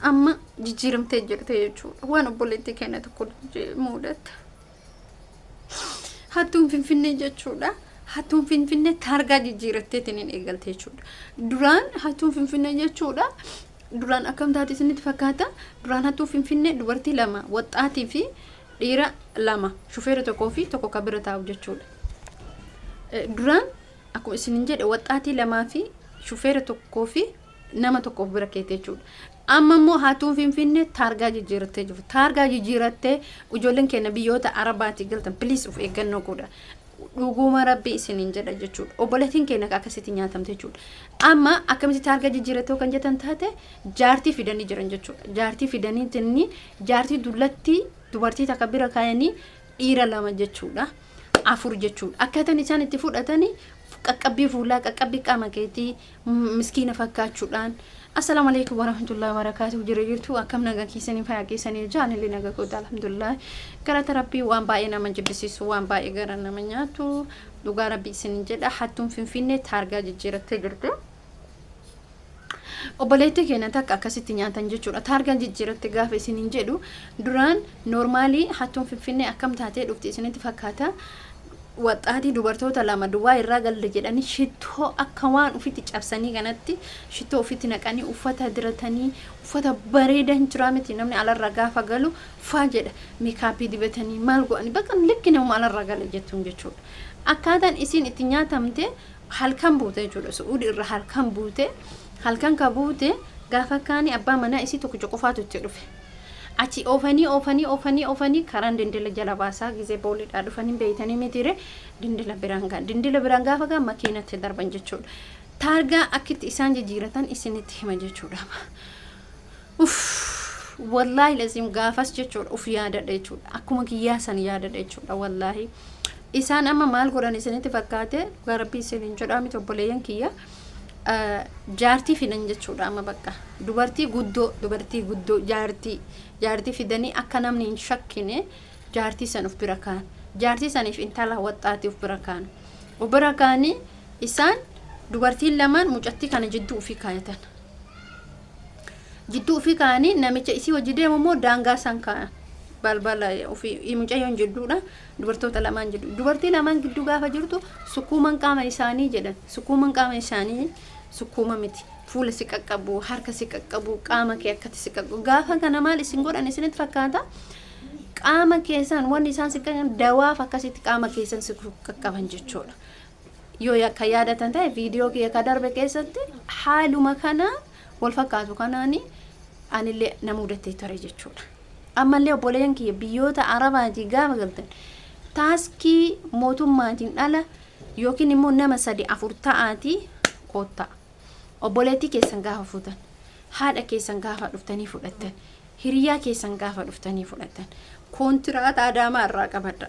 amma jijjiiramtee jirte jechuudha. Waan obboleettii keenya tokko mudate. Hattuun Finfinnee jechuudha. Hattuun Finfinnee taargaa jijjiirattee tiniin eegalte jechuudha. Duraan hattuun Finfinnee jechuudha. Duraan akkam taate isinitti fakkaata. Duraan hattuun Finfinnee dubartii lama, waxxaatii fi dhiira lama, shufeera tokkoo fi tokko kan bira taa'u jechuudha. Duraan akkuma isinin jedhe waxxaatii lamaa fi shufeera tokkoo fi nama tokkoof bira keete jechuudha. Amma immoo hattuun Finfinnee taargaa jijjiirattee jirti. Taargaa jijjiirattee ijoolleen keenya biyyoota Arabaatti galtan please of eeggannoo godha. Dhuguma rabbi isinin jedha jechuudha. Obboleettiin keenya akkasitti nyaatamte jechuudha. Amma akkamitti taargaa jijjiirattee kan jettan taate jaartii fidanii jiran jechuudha. Jaartii fidanii tinni jaartii dubartii takka bira kaayanii dhiira lama jechuudha. Afur jechuudha. Akkaataan isaan itti fudhatanii qaqqabbii fuulaa, qaqqabbii qaama keetii miskiina fakkaachuudhaan. Assalamu alaikum warahmatullahi wabarakatuh. Jirtu akkam nagaa keessanii fayyaa keessanii jaalli nagaa godha alhamdulillah. Gara rabbii waan baay'ee nama jibbisiisu waan baay'ee gara nama nyaatu dhugaa rabbii isin jedha. Hattuun Finfinnee taargaa jijjiirattee jirti. Obboleettii keenya takka akkasitti nyaatan jechuudha. Taargaa jijjiirattee gaafa isin jedhu duraan normaalii hattuun Finfinnee akkam taatee dhufti isinitti fakkaata. Waxxaatii dubartoota lama duwwaa irraa galle jedhanii shittoo akka waan ufitti cabsanii kanatti shittoo ufitti naqanii uffata diratanii uffata bareedan jira miti namni alarra gaafa galu faa jedha meekaappii dibatanii maal godhanii bakka likki nama alarra gale jettuun jechuudha. Akkaataan isiin itti nyaatamte halkan buute jechuudha. Suudii irra halkan buute halkan ka buute gaafa kaanii abbaa manaa isii tokko qofaatu itti dhufe. Achi ofanii karaan dindila jala baasaa gizee booliidhaa dhufanii beeytanii mitire dindila biraan gaafa gaa makiinatti darban jechuudha. Taargaa akkitti isaan jijjiiratan isinitti hima jechuudha. Wallaahi lazim gaafas jechuudha uf yaadadha jechuudha. Akkuma kiyyaa san yaadadha jechuudha wallaahi. Isaan amma maal godhan isinitti fakkaate garabbii isiniin jedhaa miti obboleeyyan kiyya. Jaartii fidan jechuudha amma bakka dubartii guddoo jaartii fidanii akka namni hin shakkine jaartii san of bira kaan jaartii saniif intala waxxaatii of bira kaan of bira kaanii isaan dubartiin lamaan mucattii kana jidduu ofii kaayatan jidduu ofii kaanii namicha isii wajji deemu immoo daangaa san kaan balbala ofii mucayyoon jidduudha dubartoota lamaan jiddu dubartii lamaan gidduu gaafa jirtu sukkuuman qaama isaanii jedhan sukkuuman qaama isaanii sukkuma miti fuula si qaqqabu harka si qaqqabu qaama kee akkati si qaqqabu gaafa kana maal isin godhan isinitti fakkaata qaama keessan wanni isaan si qaqqaban dawaaf akkasitti qaama keessan si qaqqaban jechuudha. Yoo akka yaadatan ta'e viidiyoo kee akka darbe keessatti haaluma kana wal fakkaatu kanaani anillee na mudatee ture jechuudha. Ammallee obboleeyyan kiyya biyyoota Arabaatii gaafa galtan taaskii mootummaatiin ala yookiin immoo nama 3-4 ta'aatii koottaa. Obboleettii keessan gaafa fuutan, haadha keessan gaafa dhuftanii fudhatan, hiriyaa keessan gaafa dhuftanii fudhatan, kontiraata adaamaa irraa qabadha.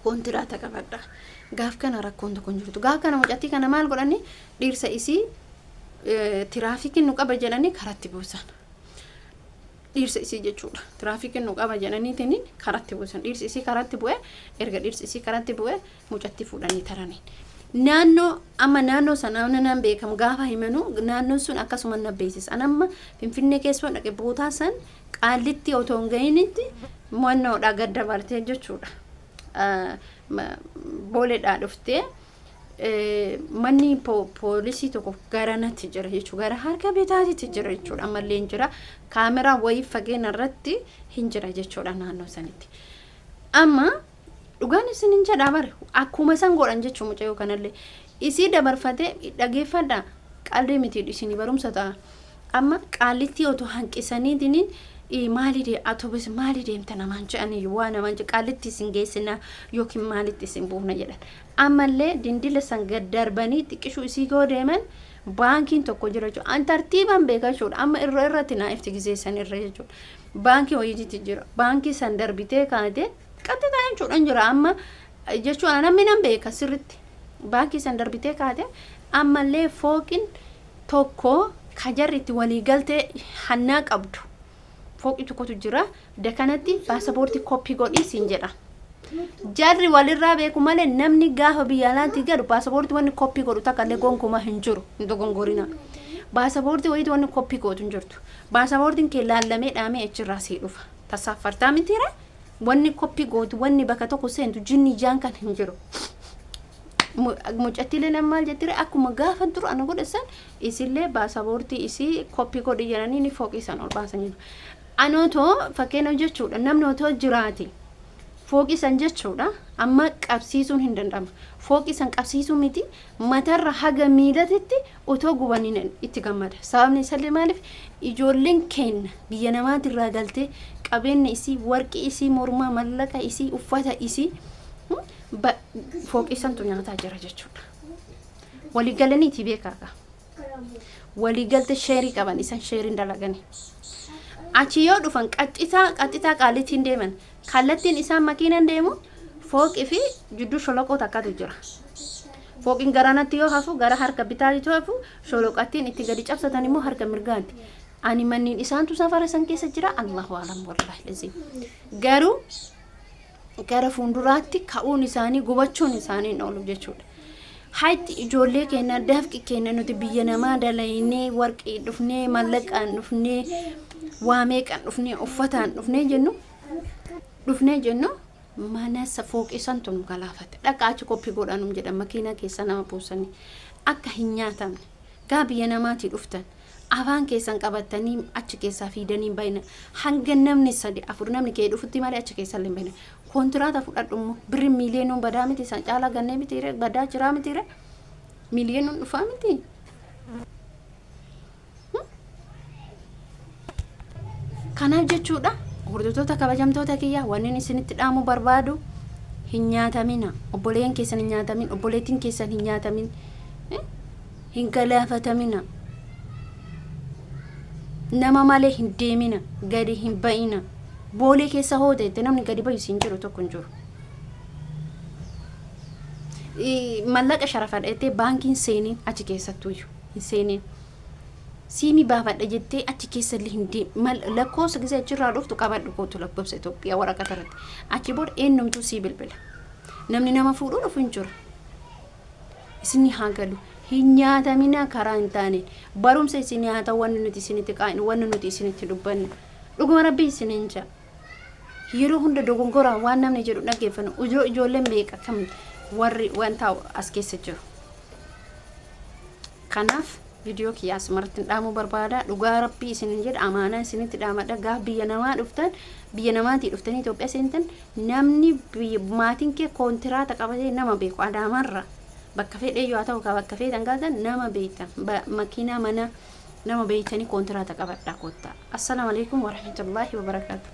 Kontiraata qabadha. Gaaf kana rakkoon tokko hin jirtu. Gaaf kana mucattii kana maal godhanii dhiirsa isii tiraafikiin nu qaba jedhanii karatti buusan. Dhiirsa isii jechuudha. Tiraafikiin nu qaba jedhanii karatti buusan. Dhiirsi isii karatti bu'e erga dhiirsi isii karatti bu'e mucattii fuudhanii taranii. Naannoo sana nan beekamu gaafa himanu naannoon sun akkasuma na beeksisa. Anamma Finfinnee keessoo dhaqe bootaa san qaallitti otoo hin ga'initti mo'annoodhaa gad dabartee jechuudha. Booleedhaa dhuftee manni poolisii tokko garanatti jira jechuudha. Gara harka bitaatitti jira jechuudha. Ammallee hin jira. Kaameraa wayii fageenya irratti hin jira jechuudha naannoo sanitti. Amma dhugaan isinin jedha bare akkuma san godhan jechuun mucayyoo kanallee isii dabarfatee dhageeffadha qalbii miti isinii barumsa ta'a amma qaallitti otoo hanqisaniitiin maali atobis maali deemta namaan jedhanii waa namaan qaallitti isin geessina yookiin maalitti isin buufna jedhan ammallee dindila san gad darbanii xiqqishuu isii goo deeman baankiin tokko jira jechuudha an tartiibaan beekaa jechuudha amma irratti naa ifti gizeessan irra jechuudha baankii wayiitti jira baankii san darbitee kaatee qaxxaa jechuudha jira amma jechuudha namni nan beeka sirritti baankii san darbitee kaate ammallee fooqin tokko kajarritti walii galtee hannaa qabdu fooqi tokkotu jira dakanatti paasapoortii koppii godhii siin jedha jarri walirraa beeku malee namni gaafa biyya alaatti gadu paasapoortii wanni koppii godhu takka illee gonkuma hin jiru hin dogongorina baasaboortii wayitu wanni koppii gootu hin jirtu. Baasaboortiin kee laallamee dhaamee achirraa sii dhufa. Tasaffartaa mitiira wanni koppii gootu wanni bakka tokko seentu jinni jaan kan hin jiru. Mucattiilee lammaal jettire akkuma gaafa dura ana godhasan isillee baasaboortii isii koppii godhi jedhanii ni fooqisan ol baasanii. Anootoo fakkeenya jechuudha namni otoo jiraate fooqisan jechuudha amma qabsiisuun hin danda'amu. Fooqisan qabsiisuu miti matarra haga miidhatitti otoo gubaniin itti gammada. Sababni isallee maaliif ijoolleen keenya biyya namaatirraa galtee qabeenya isii warqii isii mormaa mallaqa isii uffata isii fooqisantu nyaataa jira jechuudha. Waliigalaniiti beekaa. Waliigalte sheerii qaban isan sheeriin dalaganii. Achi yoo dhufan qaxxitaa qaalitiin deeman kallattiin isaan makiinaan deemu fooqii fi jidduu sholoqoo takkatu jira. Fooqiin garanatti yoo hafu gara harka bitaatti yoo hafu sholoqattiin itti gadi cabsatan immoo harka mirgaatti. Ani manniin isaantu safara san keessa jira Allahu a'lam wallahi lazim. Garuu gara fuulduraatti ka'uun isaanii gubachuun isaanii oolu jechuudha. Hayti ijoollee keenya dafqi keenya nuti biyya namaa dalaynee warqii dhufnee mallaqaan dhufnee waameeqaan dhufnee uffataan dhufnee jennu mana fooqisan tun galaafate dhaqaachi koppii godhanum jedhan makiinaa keessa nama buusanii akka hin nyaatamne gaa biyya namaatii dhuftan afaan keessan qabatanii achi keessaa fiidanii bayna hanga namni 3-4 namni kee dhufutti malee achi keessa illee bayna kontiraata fudhadhummo birri miiliyoonuu badaa miti san caalaa gannee mitiire badaa jiraa mitiire miiliyoonuun dhufaa miti. Kanaaf jechuudha hordoftoota kabajamtoota kiyya wanni isinitti dhaamu barbaadu hin nyaatamina obboleen keessan hin nyaatamin obboleetiin keessan hin nyaatamin hin galaafatamina nama malee hin deemina gadi hin ba'ina boolee keessa hooteette namni gadi bayu siin jiru tokko hin jiru. Mallaqa sharafadheettee baankiin seeniin achi keessattuu hin seeniin. Siimi baafadha jettee achi keessa illee hin deemu lakkoofsa gisee achirraa dhuftu qabadhu kootu lakkoofsa Itoophiyaa waraqata irratti achi booda eenyumtuu sii bilbila namni nama fuudhuu dhufu hin jiru isinni haa galu hin nyaatamina karaa hin taane barumsa isinni haa ta'u wanni nuti isinitti qaa'inu wanni nuti isinitti dubbannu dhuguma rabbii isiniin jaa yeroo hunda dogongoraa waan namni jedhu dhaggeeffannu ijoolleen beeka kam warri wanta as keessa jiru. Kanaaf video kiyas martin dhaamu barbaada dhugaa rabbii isinin jedha amaana isinitti dhaamadha gaa biyya namaa dhuftan biyya namaatii dhuftanii Itoophiyaa seentan namni maatiin kee kontiraata qabatee nama beeku adaamarra bakka fedhee yoo ta'u bakka fedhan gaatan nama beektan makiinaa mana nama beektanii kontiraata qabadhaa kottaa. Assalamu alaikum warahmatullahi wabarakatuh.